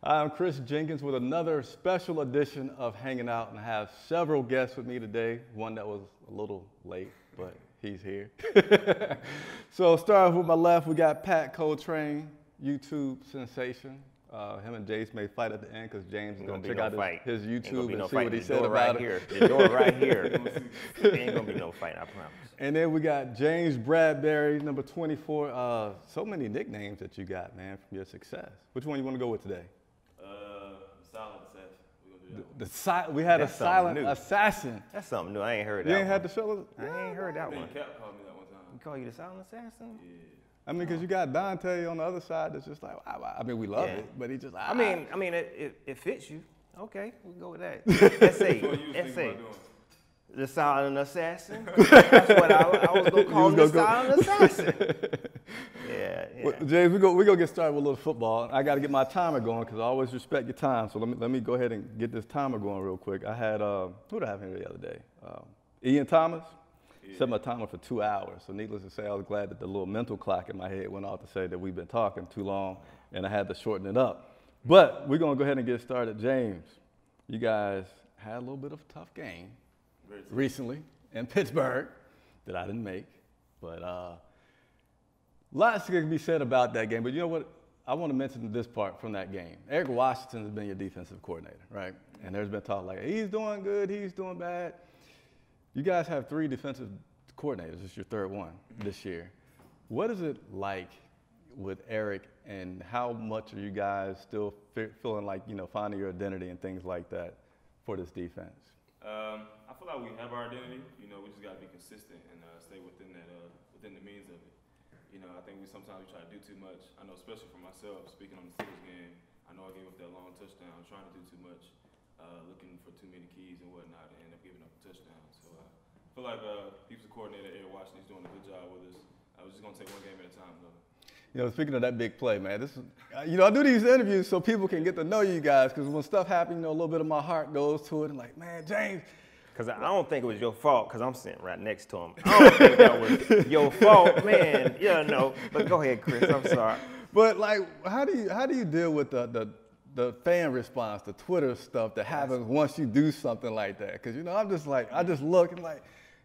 I'm Chris Jenkins with another special edition of Hanging Out, and I have several guests with me today. One that was a little late, but he's here. So starting with my left, we got Pat Coletrain, YouTube sensation. Him and Jace may fight at the end because James is going to check out his YouTube and see what he said about it. They're doing right here. There ain't going to be no fight, I promise. And then we got James Bradberry, number 24. So many nicknames that you got, man, from your success. Which one you want to go with today? Silent assassin. We had a silent assassin. That's something new. I ain't heard that. You ain't had to show us? I ain't heard that one. Cap called me that one time. He call you the silent assassin? Yeah. I mean, because you got Dante on the other side that's just like, I mean, we love it, but he just, I mean, it fits you. Okay, we'll go with that. Essay. The silent assassin. That's what I was going to call him, the silent assassin. Yeah. Well, James, we're going to get started with a little football. I got to get my timer going because I always respect your time. So let me go ahead and get this timer going real quick. I had, who did I have here the other day? Ian Thomas. Set my timer for 2 hours. So needless to say, I was glad that the little mental clock in my head went off to say that we've been talking too long and I had to shorten it up. But we're going to go ahead and get started. James, you guys had a little bit of a tough game recently in Pittsburgh that I didn't make. But lots can be said about that game. But you know what? I want to mention this part from that game. Eric Washington has been your defensive coordinator, right? And there's been talk like, he's doing good, he's doing bad. You guys have 3 defensive coordinators. It's your third one this year. What is it like with Eric, and how much are you guys still feeling like, finding your identity and things like that for this defense? I feel like we have our identity. We just got to be consistent and stay within that, within the means of it. I think sometimes we try to do too much. I know, especially for myself, speaking on the Steelers game, I know I gave up that long touchdown, trying to do too much, looking for too many keys and whatnot, and end up giving up a touchdown. So I feel like defensive coordinator Eric Washington is doing a good job with us. I was just going to take one game at a time, though. Speaking of that big play, man, this is, I do these interviews so people can get to know you guys, because when stuff happens, a little bit of my heart goes to it, and like, man, James. Because I don't think it was your fault, because I'm sitting right next to him. I don't think that was your fault, man. But go ahead, Chris. I'm sorry. But like, how do you deal with the fan response, the Twitter stuff that happens once you do something like that? Because I'm just like, I just look and like,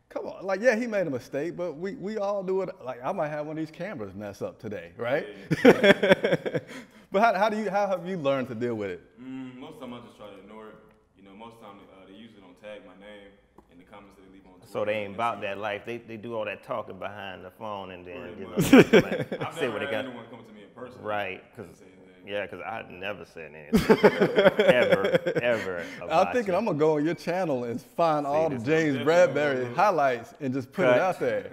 come on, like, yeah, he made a mistake, but we all do it. Like, I might have one of these cameras mess up today, right? Yeah. But how have you learned to deal with it? Most of the time I just try to ignore it. Most of the time they usually don't tag my name in the comments that they leave on Twitter. So they ain't about that life. They do all that talking behind the phone and then I've say never what they had got. anyone come to me in person. Right, because I never said anything ever. I'm thinking I'm gonna go on your channel and find all the James Bradberry highlights and just put it out there.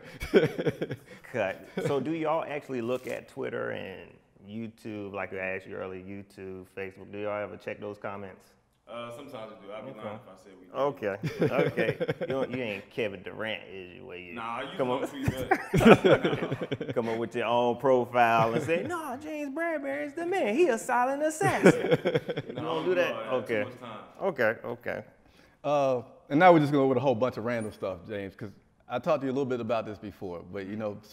Cut. So do y'all actually look at Twitter and YouTube, like I asked you earlier, YouTube, Facebook? Do y'all ever check those comments? Sometimes we do. I'd be lying if I said we do. Okay. You ain't Kevin Durant, is you? Where you Nah, I come on, tweet back. come up with your own profile and say, "No, James Bradberry is the man. He a silent assassin." You don't do that. Okay. Okay. And now we're just going with a whole bunch of random stuff, James, because I talked to you a little bit about this before. But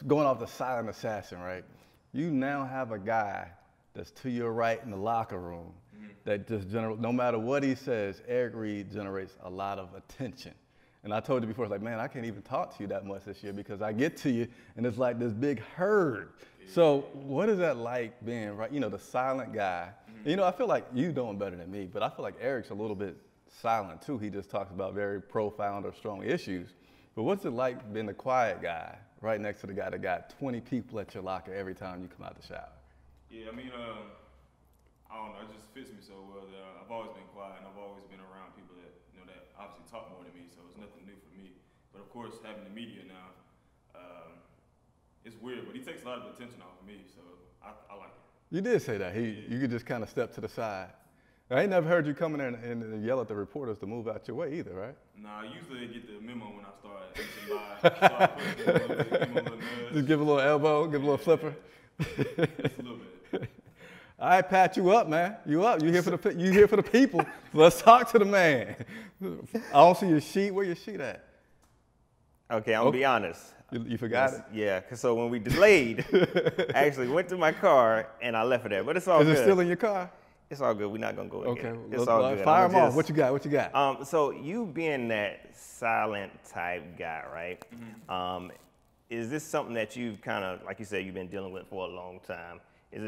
going off the silent assassin, right? You now have a guy that's to your right in the locker room. That just no matter what he says, Eric Reid generates a lot of attention. And I told you before, it's like, man, I can't even talk to you that much this year because I get to you and it's like this big herd. So what is that like being, right, the silent guy? And, I feel like you doing better than me, but I feel like Eric's a little bit silent too. He just talks about very profound or strong issues. But what's it like being the quiet guy right next to the guy that got 20 people at your locker every time you come out the shower? Yeah, I don't know, it just fits me so well that I've always been quiet and I've always been around people that, that obviously talk more than me, so it's nothing new for me. But of course, having the media now, it's weird, but he takes a lot of attention off of me, so I like it. You did say that. You could just kind of step to the side. I ain't never heard you come in there and yell at the reporters to move out your way either, right? Nah, usually they get the memo when I start Just give a little elbow, give a little flipper. Just a little bit. All right, Pat, you up, man. You up. You here for the people. Let's talk to the man. I don't see your sheet. Where your sheet at? Okay, I'm gonna be honest. You forgot it? Yeah, cause so when we delayed, I actually went to my car and I left it there. But it's all good. Is it still in your car? It's all good. We're not gonna go again. Okay, It's all good. Fire them off. What you got? What you got? So you being that silent type guy, right? Mm-hmm. Is this something that you've kind of, like you said, you've been dealing with for a long time? Is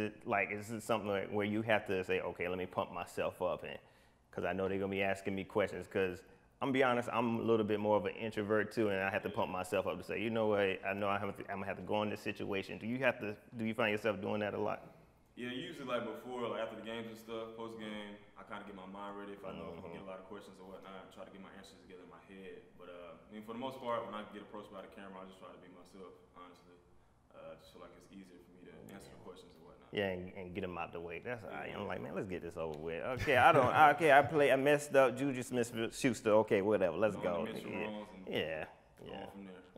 it something like where you have to say, okay, let me pump myself up, and because I know they're gonna be asking me questions? Because I'm gonna be honest, I'm a little bit more of an introvert too, and I have to pump myself up to say, you know what, I know I'm gonna have to go in this situation. Do you find yourself doing that a lot? Yeah, usually like before, like after the games and stuff, post game, I kind of get my mind ready if I know if I'm getting a lot of questions or whatnot, try to get my answers together in my head. But I mean, for the most part, when I get approached by the camera, I just try to be myself, honestly. Just feel like it's easier for me to answer the questions and whatnot. Yeah, and get them out the way. That's all right. I'm like, man, let's get this over with. Okay, I messed up. Juju Smith-Schuster. Okay, whatever. Let's go. Yeah.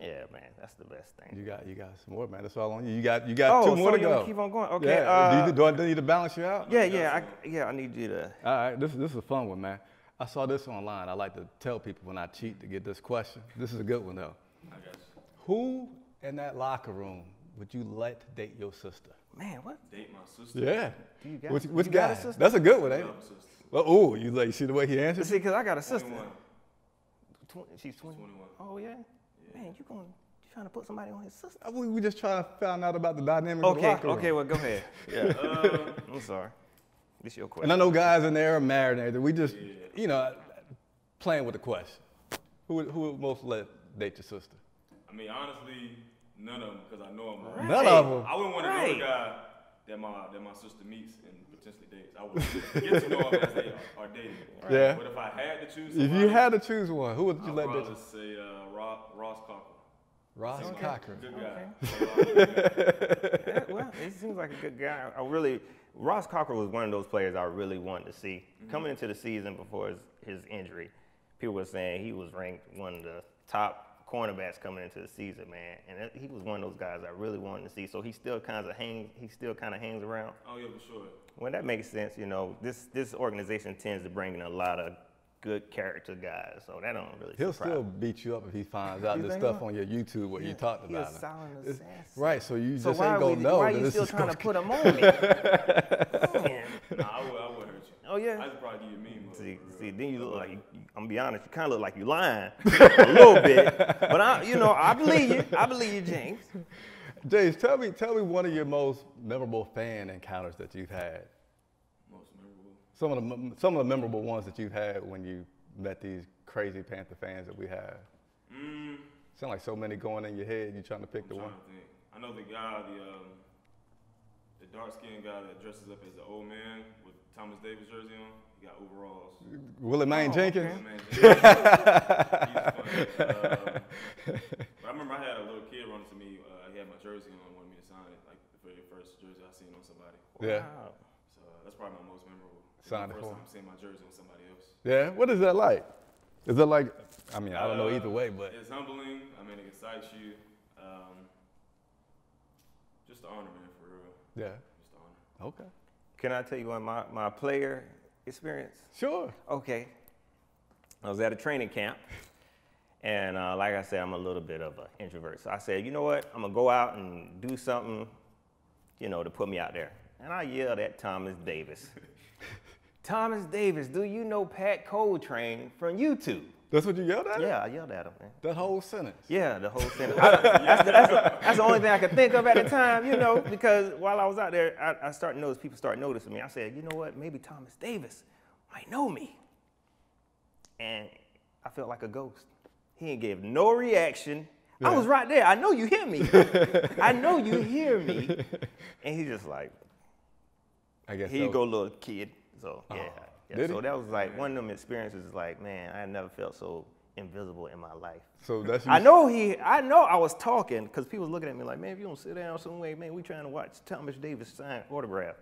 Yeah, man, that's the best thing. You got some more, man. That's all on you. You got two more to go. Keep on going. Okay. Yeah. Do I need to balance you out? Yeah. I need you to. All right. This is a fun one, man. I saw this online. I like to tell people when I cheat to get this question. This is a good one though. I got you. Who in that locker room would you let date your sister? Man, what? Date my sister? Yeah. Do you got, which you guy? got a sister? That's a good one, ain't I it? love my sister. Well, you see the way he answered? See, because I got a sister. 21. She's 20. 21. Oh, yeah? Man, you trying to put somebody on his sister? We just trying to find out about the dynamic of the locker room. Okay, well, go ahead. Yeah. I'm sorry. This your question. And I know guys in there are married and everything. We just, playing with the question. Who would most let date your sister? I mean, honestly, none of them, because I know them. Right. None of them. I wouldn't want to know a guy that my sister meets and potentially dates. I would get to know them as they are dating. Right? Yeah. But if I had to choose somebody, if you had to choose one, who would you let date? I'd say Ross Cochran. Ross Cochran. Good guy. Yeah, well, he seems like a good guy. Ross Cochran was one of those players I really wanted to see. Coming into the season before his injury, people were saying he was ranked one of the top cornerbacks coming into the season, man. And he was one of those guys I really wanted to see. So he still kind of hangs around. Oh yeah, for sure. Well, that makes sense. This organization tends to bring in a lot of good character guys, so that don't really. He'll still beat you up if he finds out this stuff on your YouTube where you talked about him. He's a silent assassin. Right, so you just ain't gonna know. Why are you still trying to put him on me? Nah, I would hurt you. Oh yeah. I'd probably give you a meme. See, then you look like I'm gonna be honest. You kind of look like you lying a little bit, but I believe you. I believe you, James. James, tell me one of your most memorable fan encounters that you've had. Most memorable. Some of the memorable ones that you've had when you met these crazy Panther fans that we have. Sound like so many going in your head. You trying to pick the one. I know the guy, the dark-skinned guy that dresses up as the old man with Thomas Davis jersey on. He got overalls. Willie Maine Jenkins. Okay. He's funny. But I remember I had a little kid running to me. He had my jersey on, wanted me to sign it, like the very first jersey I seen on somebody. Yeah. Wow. So that's probably my most memorable. Signed it first for time seeing my jersey on somebody else. Yeah. What is that like? Is that like? I mean, I don't know either way, but it's humbling. I mean, it excites you. Just an honor, man, for real. Yeah. Just an honor. Okay. Can I tell you on my player experience? Sure. Okay. I was at a training camp, and like I said, I'm a little bit of an introvert. So I said, you know what? I'm gonna go out and do something, to put me out there. And I yelled at Thomas Davis. Thomas Davis, do you know Pat Coletrain from YouTube? That's what you yelled at him? Yeah, I yelled at him, man. That whole sentence? Yeah, the whole sentence. That's the only thing I could think of at the time, because while I was out there, I started to notice people started noticing me. I said, you know what, maybe Thomas Davis might know me. And I felt like a ghost. He ain't gave no reaction. Yeah. I was right there. I know you hear me. I know you hear me. And he just like, I guess here you go, little kid. So, yeah. So he? that was like one of them experiences. Like, man, I never felt so invisible in my life. So that's. I know I was talking because people was looking at me like, man, if you don't sit down some way, man, we trying to watch Thomas Davis sign autograph.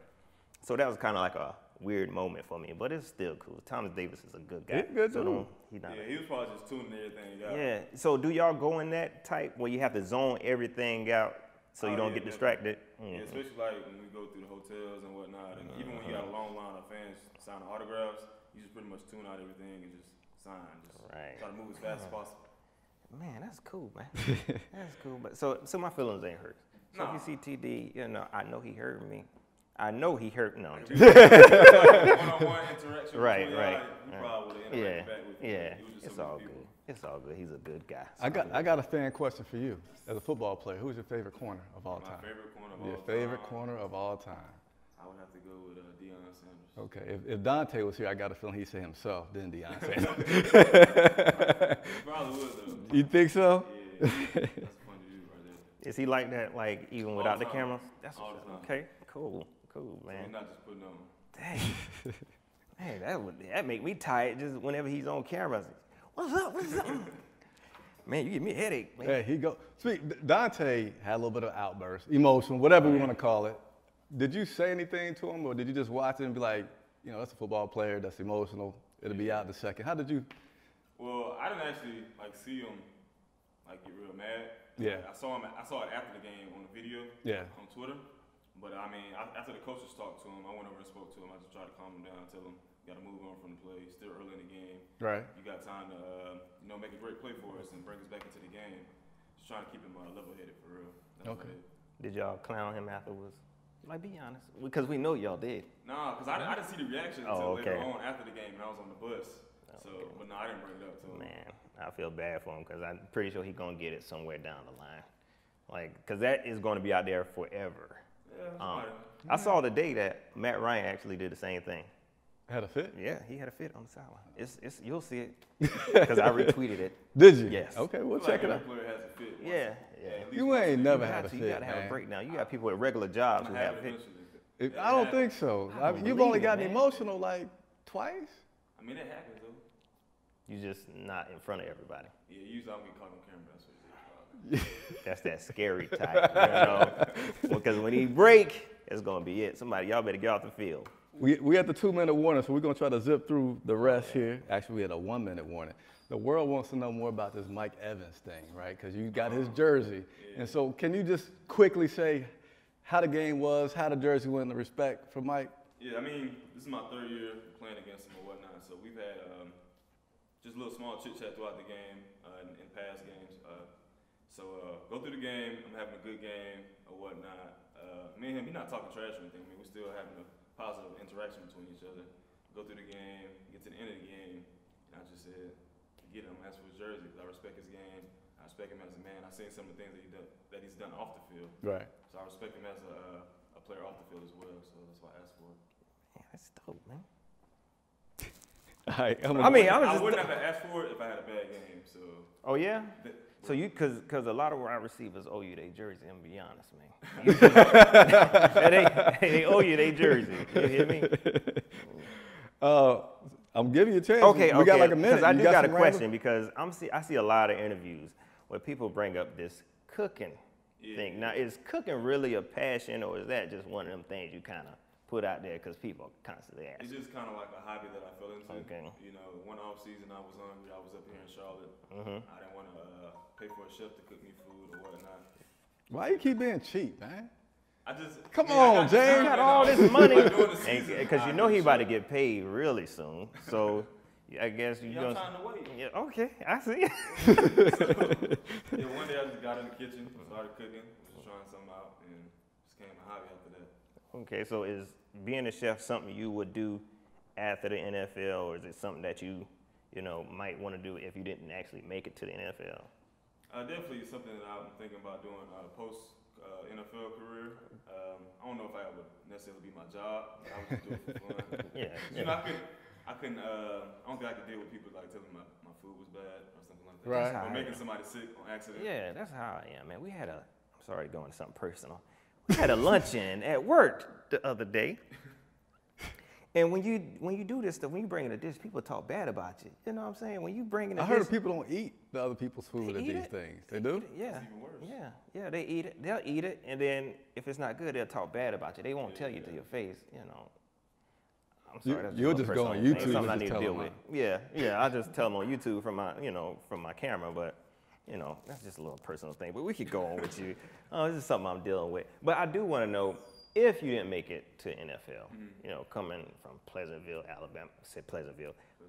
So that was kind of like a weird moment for me, but it's still cool. Thomas Davis is a good guy. He's good too. He was probably just tuning everything out. Yeah. So do y'all go in that type where you have to zone everything out so you don't get distracted? Yeah, especially like when we go through the hotels and whatnot, and even when you got a long line of fans signing autographs, you just pretty much tune out everything and just sign. Just try to move as fast as possible. Man, that's cool, man. That's cool. But so my feelings ain't hurt. So if you see TD, I know he heard me. I know he hurt. No. One-on-one interaction. Right. You probably would have interacted back with him. Yeah. It's all good. It's all good. He's a good guy. I got a fan question for you. As a football player, who's your favorite corner of all time? My favorite corner of all time. Your favorite corner of all time. I would have to go with Deion Sanders. Okay, if Dante was here, I got a feeling he'd say himself, then Deion Sanders. Probably would, though. You think so? Yeah, that's a funny dude right there. Is he like that, like even without the cameras? That's all the time. Okay, cool, man. He's not just putting on. Dang, that make me tired just whenever he's on camera. What's up? Man, you give me a headache, man. There he go. Dante had a little bit of outburst, emotional, whatever we want to call it. Did you say anything to him, or did you just watch it and be like, you know, that's a football player, that's emotional, it'll be out in a second? How did you? Well, I didn't actually see him get real mad. Yeah. I saw it after the game on the video. Yeah. On Twitter. But I mean, after the coaches talked to him, I went over and spoke to him. I just tried to calm him down, tell him you got to move on from the play. Still early in the game. Right. You got time to make a great play for us and bring us back into the game. Just trying to keep him level-headed for real. That's okay. Did y'all clown him afterwards? Like, be honest, because we know y'all did. Nah, because I didn't see the reaction until later on after the game, and I was on the bus. So, but no, I didn't bring it up to him. Man, I feel bad for him because I'm pretty sure he's gonna get it somewhere down the line, because that is going to be out there forever. Yeah, I saw today that Matt Ryan actually did the same thing. Had a fit? Yeah, he had a fit on the sideline. It's you'll see it because I retweeted it. Did you? Yes. Okay, we'll check it out. Player has a fit. Yeah. You ain't never had a fit, You gotta have a breakdown. You got people with regular jobs who have a fit. I don't think so. You've only gotten emotional like twice. I mean, that happens though. You just not in front of everybody. Yeah, usually I'm getting caught on camera. That's what it is. That's that scary type, you know. Because when he break, it's gonna be it. Y'all better get off the field. We had the 2-minute warning, so we're gonna try to zip through the rest here. Actually, we had a 1-minute warning. The world wants to know more about this Mike Evans thing, right? Because you got his jersey. And so can you just quickly say how the game was, how the jersey went, the respect for Mike? Yeah, I mean, this is my 3rd year playing against him or whatnot. So we've had just a little small chit-chat throughout the game in past games. Go through the game, I'm having a good game or whatnot. Me and him, we're not talking trash or anything. I mean, we're still having a positive interaction between each other. Go through the game, get to the end of the game, and I just said, get him, ask for his jersey, because I respect his game. I respect him as a man. I've seen some of the things that he's done off the field. Right. So I respect him as a player off the field as well. So that's why I asked for it. Yeah, that's dope, man. All right, I wouldn't have asked for it if I had a bad game. So. Oh yeah. So because a lot of wide receivers owe you their jersey. I'm gonna be honest, man. they owe you their jersey. You hear me? I'm giving you a chance. Okay. We got like a minute. Because I do got a question because I see a lot of interviews where people bring up this cooking thing. Now, is cooking really a passion, or is that just one of them things you kind of put out there because people constantly ask? It's just kind of like a hobby that I fell into. Okay. You know, one off season I was hungry. I was up here in Charlotte. I didn't want to pay for a chef to cook me food or whatnot. Why you keep being cheap, man? Come on, Jame. You got all this money. Because you know he about to get paid really soon. So I guess you're going to... time to wait. Yeah, okay, I see. One day I just got in the kitchen, started cooking, just trying something out, and just became a hobby after that. Okay, so is being a chef something you would do after the NFL, or is it something that you might want to do if you didn't actually make it to the NFL? Definitely something that I'm thinking about doing post NFL career. I don't know if I would necessarily be my job. I would just do it for fun. You know, I don't think I could deal with people like telling me my food was bad or something like that. Right. Or making somebody sick on accident. Yeah, that's how I am, man. I'm sorry to go into something personal. We had a luncheon at work the other day. And when you do this stuff, when you bring in a dish, people talk bad about you. You know what I'm saying? When you bring in a dish. I heard people don't eat the other people's food at these things. They do? Yeah. It's even worse. Yeah, they eat it. They'll eat it, and then if it's not good, they'll talk bad about you. They won't tell you to your face, I'm sorry. That's You'll just go on YouTube and something I just need to tell deal them. with. Yeah. I just tell them on YouTube from my camera, but that's just a little personal thing. But we could go on with you. This is something I'm dealing with. But I do want to know if you didn't make it to NFL, coming from Pleasantville, Alabama,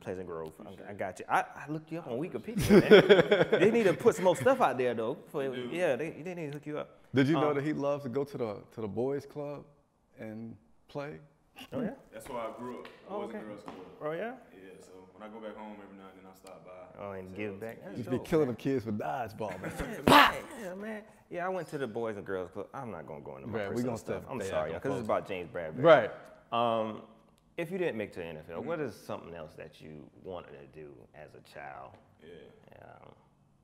Pleasant Grove. I got you. I looked you up on Wikipedia, man. They need to put some more stuff out there though. They need to hook you up. Did you know that he loves to go to the boys club and play. Oh yeah. That's where I grew up. I was in girls' school. Oh yeah. Yeah, so when I go back home every now and then I stop by. Oh, and give back. You be killing them kids with dodgeball, man. Yeah, man. Yeah, I went to the Boys and Girls Club. I'm not gonna go into my Right, we personal gonna stuff. stay I'm out sorry, them because it's folks. about James Bradberry. Right. If you didn't make it to the NFL, what is something else that you wanted to do as a child? Yeah.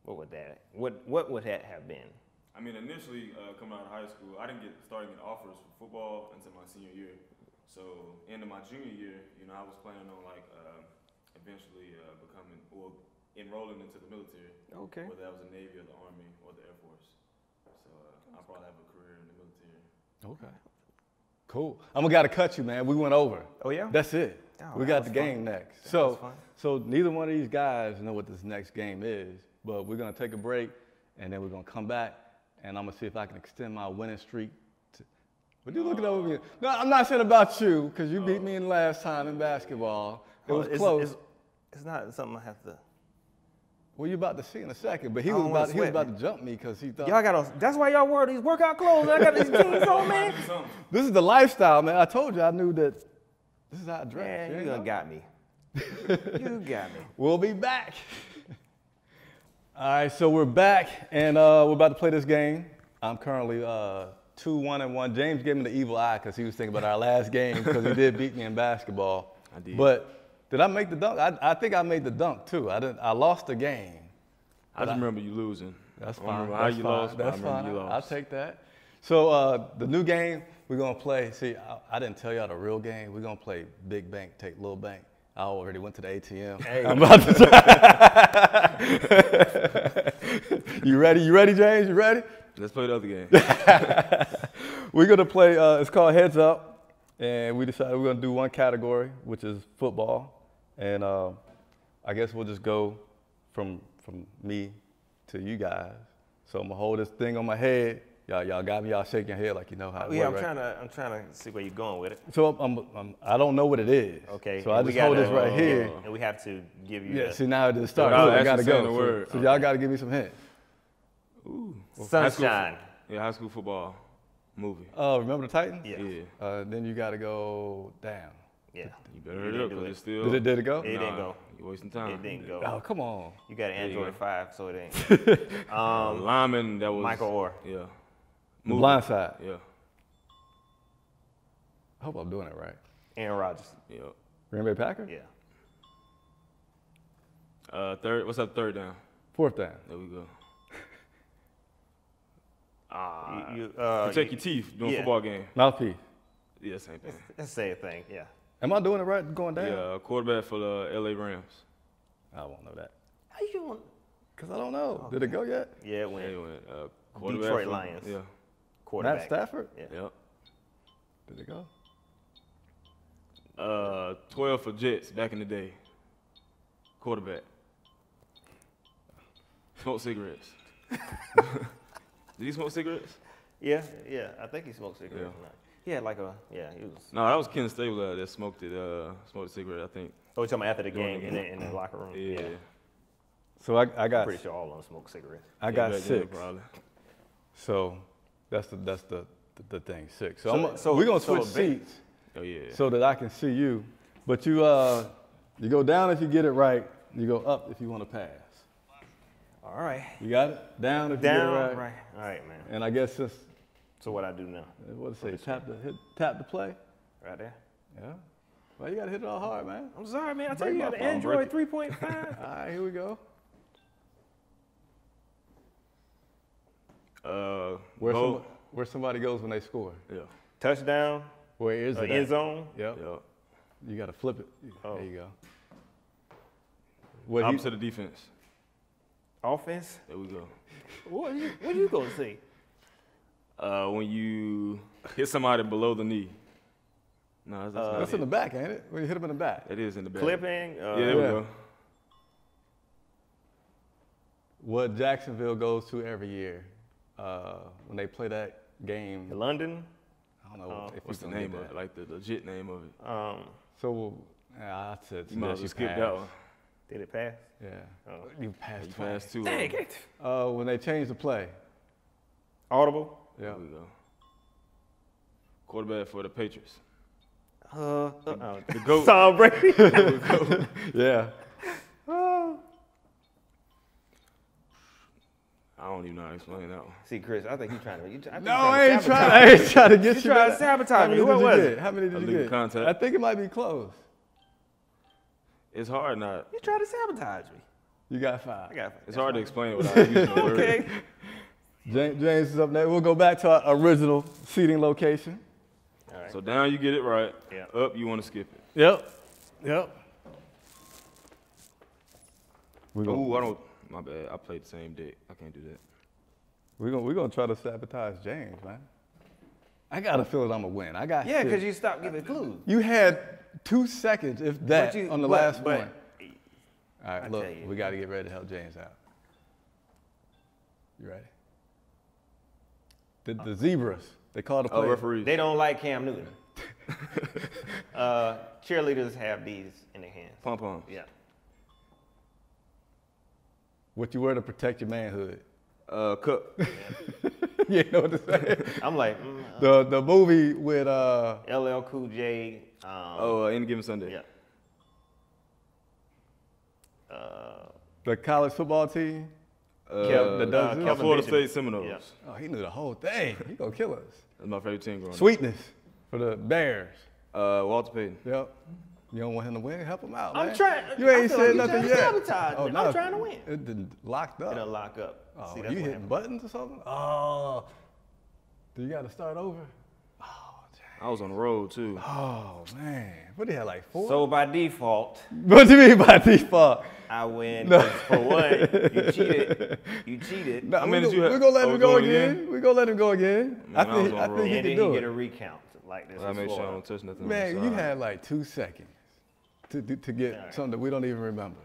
What would that have been? I mean, initially coming out of high school, I didn't get starting getting offers for football until my senior year. So, end of my junior year, I was planning on eventually becoming or enrolling into the military. Okay. Whether that was the Navy or the Army or the Air Force. So, I'll probably have a career in the military. Okay. Cool. I'm got to cut you, man. We went over. Oh yeah. That's it. Oh, we that got was the game fun. next. That So, was fun. so neither one of these guys know what this next game is, but we're gonna take a break, and then we're gonna come back, and I'm gonna see if I can extend my winning streak. What are you looking over me? No, I'm not saying about you, because you beat me in last time in basketball. It was close. It's not something I have to. Well, you're about to see in a second, but he I was don't wanna about sweat, to jump me because he thought. Y'all got on. That's why y'all wear these workout clothes. I got these jeans on, man. This is the lifestyle, man. I told you I knew that this is how I dress. Man, You you ain't done know? got me. You got me. We'll be back. All right, so we're back, and we're about to play this game. I'm currently 2-1-1. James gave me the evil eye because he was thinking about our last game because he did beat me in basketball. I did. But did I make the dunk? I think I made the dunk too. I lost the game. I just remember you losing. That's I don't fine. remember how That's you fine. lost, but That's I remember fine. you lost. I'll take that. So the new game we're gonna play. See, I didn't tell y'all the real game. We're gonna play big bank, take little bank. I already went to the ATM. Hey. I'm about to. You ready? You ready, James? You ready? Let's play the other game. We're gonna play. It's called Heads Up, and we decided we're gonna do one category, which is football, and I guess we'll just go from me to you guys. So I'm gonna hold this thing on my head. Y'all got me. Y'all shaking your head like you know how. Yeah, right? I'm trying to see where you're going with it. So I don't know what it is. Okay. So I just hold this right here. And we have to give you. Yeah. See now it just starts. Without I gotta actually saying go. the word. So y'all gotta give me some hints. Ooh. Sunshine. Yeah, high school football movie. Remember the Titans? Yeah. Yeah. Then you gotta go down. Yeah. You better hurry up because it's still. Did it go? It didn't go. You're wasting time. It didn't go. Oh, come on. You got an There you Android go. 5, so it ain't. Lineman that was. Michael Orr. Yeah. The Movie. Blind Side. Yeah. I hope I'm doing it right. Aaron Rodgers. Yeah. Green Bay Packers? Yeah. Third. What's up? Third down. Fourth down. There we go. Protect your teeth during yeah. football game. Mouthpiece. Yeah, same thing. That's the same thing. Yeah. Am I doing it right going down? Yeah, quarterback for the LA Rams. I won't know that. How you doing? Because I don't know. Did it go yet? Yeah, it went. Anyway, quarterback Detroit for, Lions. Yeah. Quarterback. Matt Stafford? Yeah. Yep. Did it go? 12 for Jets back in the day. Quarterback. Smoke cigarettes. Did he smoke cigarettes? Yeah. I think he smoked cigarettes. Yeah. He had like he was. No, that was Ken Stabler that smoked a cigarette, I think. Oh, you're talking about after the During game the in the locker room? Yeah. So I I'm got pretty sure all of them smoke cigarettes. I got back then, 6. probably. So that's the thing, 6. So, So- we're gonna so switch seats Oh, yeah. so that I can see you. But you go down if you get it right. You go up if you want to pass. All right. You got it? Down if you Down. get it right. Right. All right, man. And I guess just So what I do now? what to say? Tap the play. Right there. Yeah. Well, you gotta hit it all hard, man. I'm sorry, man. I tell Break you, you my got an phone, Android break 3.5. All right, here we go. Where somebody goes when they score. Yeah. Touchdown. Where is it? End at? zone. Yep. Yep. You gotta flip it. Oh. There you go. What Opposite of defense. Offense. There we go. What you gonna see? When you hit somebody below the knee. No, that's not that's it. in the back, ain't it? When you hit them in the back. It is in the back. Clipping. Yeah, there we Yeah. go. What Jacksonville goes to every year when they play that game. London. I don't know if What's the you can name get of it? that. Like the legit name of it. So I said You might as well skip pass. that one. Did it pass? Yeah. Oh. You passed You twice. passed 2. Dang it. When they change the play. Audible. Yeah. There we go. Quarterback for the Patriots. The GOAT. Tom Brady. Yeah. I don't even know how to explain that one. See, Chris, I think you're trying to. No, I ain't trying to get you. trying to sabotage me. What was it? How many did you Illegal get? contact. I think it might be close. It's hard not. You trying to sabotage me. You got 5. I got 5. It's hard to explain it without using the word. Okay. James is up next. We'll go back to our original seating location. All right. So down you get it right. Yeah. Up you want to skip it. Yep. Ooh, I don't. My bad. I played the same deck. I can't do that. We're gonna try to sabotage James, man. I got a feeling I'm gonna win. I got. Yeah, shit. because you stopped giving clues. You had 2 seconds, if that, on the last one. All right, I look, tell you. we got to get ready to help James out. You ready? The zebras, they call the players. Referees. They don't like Cam Newton. Cheerleaders have these in their hands. Pom-poms. Yeah. What you wear to protect your manhood. Cup. You know what to say? I'm like, The movie with LL Cool J. Any given Sunday. Yeah. the college football team. Kelvin Florida Benjamin. State Seminoles. Yeah. Oh, he knew the whole thing. He gonna kill us. That's my favorite team growing up. Sweetness for the Bears. Walter Payton. Yep. You don't want him to win? Help him out, I'm man. trying. You ain't I feel said like nothing you yet. trying to sabotage me. no, I'm trying to win. It didn't locked up. It'll lock up. Oh, See, you that's what hitting happened. buttons or something? Oh, do you got to start over? I was on the road too. Oh man, what do you have, like 4? So by default, What do you mean by default? I win. No. 'cause For one, you cheated. You cheated. No, How many did you have? We're gonna let Oh, him go going again. again? We're gonna let him go again. Man, I was I on think roll. he And can then do you it. get a recount like this. I in made sure I Florida. don't touch nothing. Man, on you the side. had like 2 seconds to get All right. something that we don't even remember.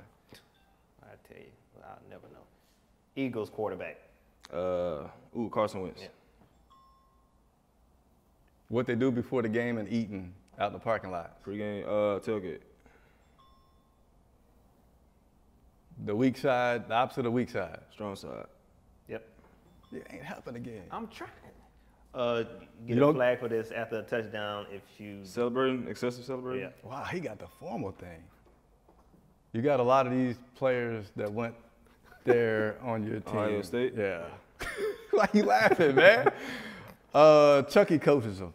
I tell you, I'll never know. Eagles quarterback. Carson Wentz. Yeah. What they do before the game and eating out in the parking lot. Pre-game tailgate. The weak side, the opposite of weak side. Strong side. Yep. It ain't happening again. I'm trying. You Get a don't- flag for this after a touchdown if you. Celebrating, excessive celebrating. Yeah. Wow, he got the formal thing. You got a lot of these players that went there on your team. Ohio State? Yeah. Why you laughing, man? Chucky coaches him.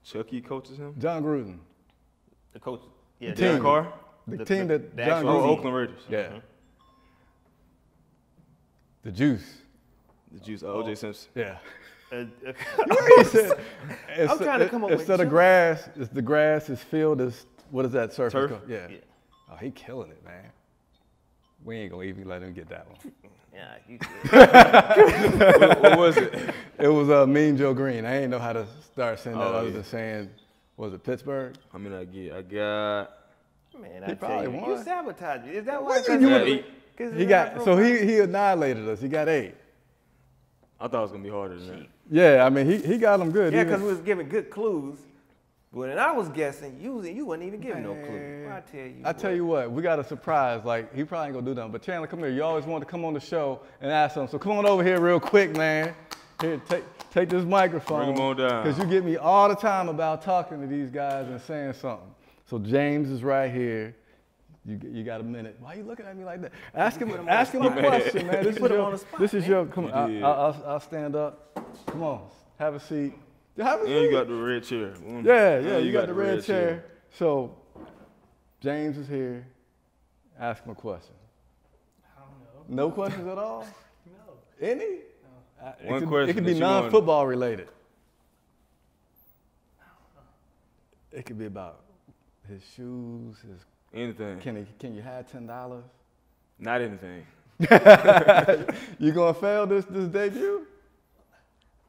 Chucky coaches him. John Gruden. The coach. Yeah. The team. Derek Carr. The team that the John actual Gruden. team. Oakland Raiders. Yeah. Mhm. The juice. The juice. O.J. Simpson. Yeah. Uh, He said, I'm trying to come up with instead of jokes. grass, it's the grass is filled as what is that surface Turf? called? Yeah. Yeah. Oh, he killing it, man. We ain't gonna even let him get that one. Yeah, you What was it? It was Mean Joe Green. I ain't know how to start saying that Oh, other yeah. than saying, was it Pittsburgh? How many I get? I got. Man, He I tell probably you, won. you sabotaged me. Is that why? What you 'Cause doing? of- Yeah, 'cause He of got that so profile? he annihilated us. He got 8. I thought it was gonna be harder than that. Yeah, I mean he got them good. Yeah, Even- because we was giving good clues. When I was guessing, you wasn't even giving no clue. Man. Well, I tell you what, we got a surprise. Like he probably ain't gonna do nothing. But Chandler, come here. You always wanted to come on the show and ask something. So come on over here real quick, man. Here, take this microphone. Bring 'em on down. Because you get me all the time about talking to these guys and saying something. So James is right here. You got a minute. Why are you looking at me like that? Ask him a question, man. This is put him your, on the spot, this is your. Come on, You did. I'll stand up. Come on, have a seat. Have a And seat. you got the red chair. Yeah, you got the red chair. So, James is here. Ask him a question. I don't know. No questions at all? No. Any? One question It could that be you want- non-football related. It could be about his shoes. Anything. Can you have $10? Not anything. You gonna fail this debut?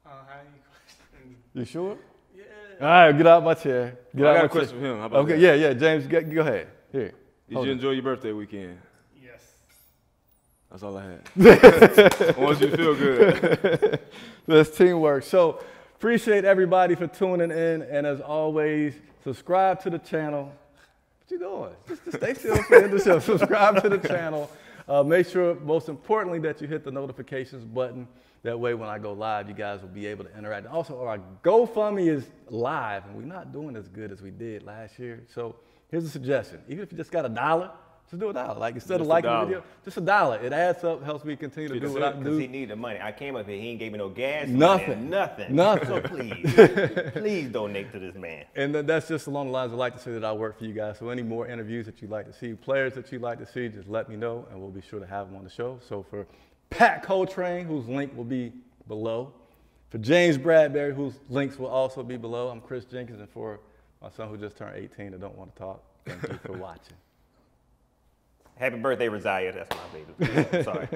I don't have any questions. You sure? Yeah. All right, get out my chair. Get I out got my a question chair. for him. How about Okay, that? yeah, James, go ahead. Here. Did Hold you it. enjoy your birthday weekend? Yes. That's all I had. I want you to feel good. That's teamwork. So appreciate everybody for tuning in, and as always, subscribe to the channel. What you doing? Just stay still for the end of the show. Subscribe to the channel. Make sure, most importantly, that you hit the notifications button. That way, when I go live, you guys will be able to interact. Also, our GoFundMe is live, and we're not doing as good as we did last year. So here's a suggestion. Even if you just got $1, just do $1. Like, instead of liking the video, just $1. It adds up, helps me continue to do what I do. Because he needed the money. I came up here, he ain't gave me no gas. Nothing. Nothing. So please, please donate to this man. And that's just along the lines I like to say that I work for you guys. So any more interviews that you'd like to see, players that you'd like to see, just let me know, and we'll be sure to have them on the show. So for Pat Coletrain, whose link will be below. For James Bradberry, whose links will also be below. I'm Chris Jenkins, and for my son who just turned 18 and don't want to talk, thank you for watching. Happy birthday, Rosario. That's my baby. Sorry.